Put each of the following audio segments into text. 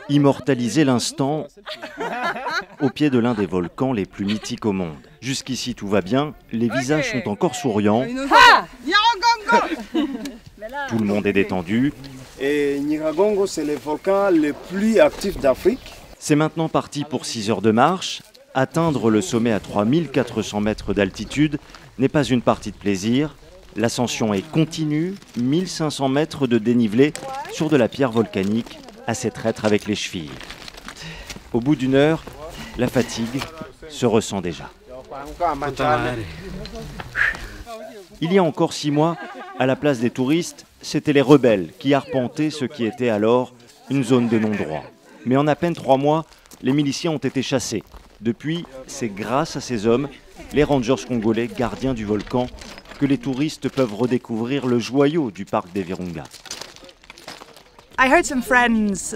Immortaliser l'instant au pied de l'un des volcans les plus mythiques au monde. Jusqu'ici tout va bien, les visages sont encore souriants, tout le monde est détendu. Et Nyiragongo, c'est le volcan le plus actif d'Afrique. C'est maintenant parti pour 6 heures de marche. Atteindre le sommet à 3400 mètres d'altitude n'est pas une partie de plaisir. L'ascension est continue, 1500 mètres de dénivelé sur de la pierre volcanique, assez traître avec les chevilles. Au bout d'une heure, la fatigue se ressent déjà. Il y a encore 6 mois, à la place des touristes, c'étaient les rebelles qui arpentaient ce qui était alors une zone de non-droit. Mais en à peine 3 mois, les miliciens ont été chassés. Depuis, c'est grâce à ces hommes, les rangers congolais gardiens du volcan, que les touristes peuvent redécouvrir le joyau du parc des Virunga. I heard some friends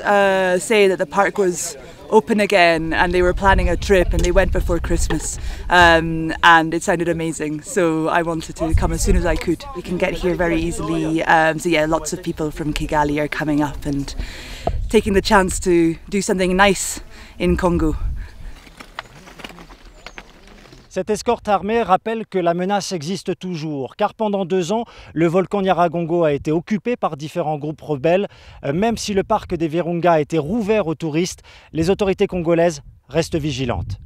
say that the park was open again and they were planning a trip and they went before Christmas and it sounded amazing, so I wanted to come as soon as I could. We can get here very easily, so yeah, lots of people from Kigali are coming up and taking the chance to do something nice in Congo. Cette escorte armée rappelle que la menace existe toujours, car pendant 2 ans, le volcan Nyiragongo a été occupé par différents groupes rebelles. Même si le parc des Virunga a été rouvert aux touristes, les autorités congolaises restent vigilantes.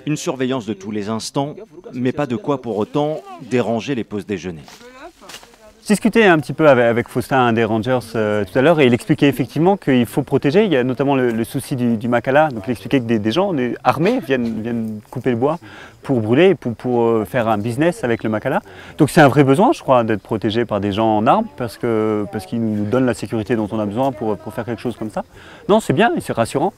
Une surveillance de tous les instants, mais pas de quoi pour autant déranger les pauses déjeuner. J'ai discuté un petit peu avec Faustin, un des rangers, tout à l'heure, et il expliquait effectivement qu'il faut protéger. Il y a notamment le souci du Makala. Donc il expliquait que des gens armés viennent couper le bois pour brûler, pour faire un business avec le Makala. Donc c'est un vrai besoin, je crois, d'être protégé par des gens en armes, parce qu'ils nous donnent la sécurité dont on a besoin pour faire quelque chose comme ça. Non, c'est bien et c'est rassurant.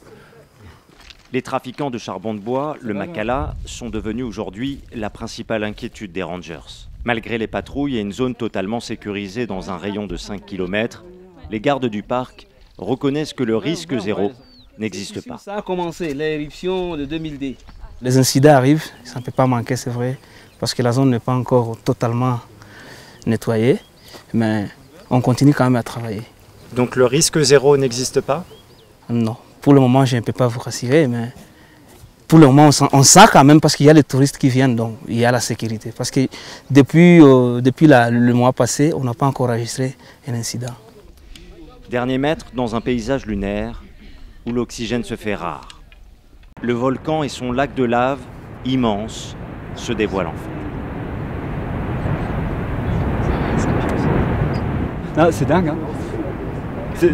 Les trafiquants de charbon de bois, le Makala, sont devenus aujourd'hui la principale inquiétude des rangers. Malgré les patrouilles et une zone totalement sécurisée dans un rayon de 5 km, les gardes du parc reconnaissent que le risque zéro n'existe pas. Ça a commencé, l'éruption de 2000D. Les incidents arrivent, ça ne peut pas manquer, c'est vrai, parce que la zone n'est pas encore totalement nettoyée, mais on continue quand même à travailler. Donc le risque zéro n'existe pas? Non, pour le moment je ne peux pas vous rassurer, mais pour le moment on sent quand même, parce qu'il y a les touristes qui viennent, donc il y a la sécurité. Parce que depuis le mois passé, on n'a pas encore enregistré un incident. Dernier mètre dans un paysage lunaire où l'oxygène se fait rare. Le volcan et son lac de lave, immense, se dévoilent enfin. Ah, c'est dingue, hein.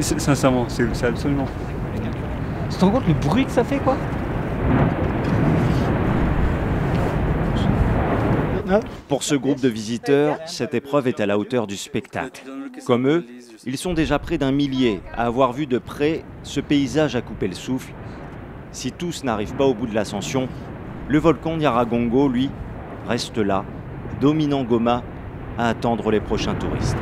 Sincèrement, c'est absolument... Tu te rends compte le bruit que ça fait, quoi? Pour ce groupe de visiteurs, cette épreuve est à la hauteur du spectacle. Comme eux, ils sont déjà près d'1 millier à avoir vu de près ce paysage à couper le souffle. Si tous n'arrivent pas au bout de l'ascension, le volcan Nyiragongo, lui, reste là, dominant Goma, à attendre les prochains touristes.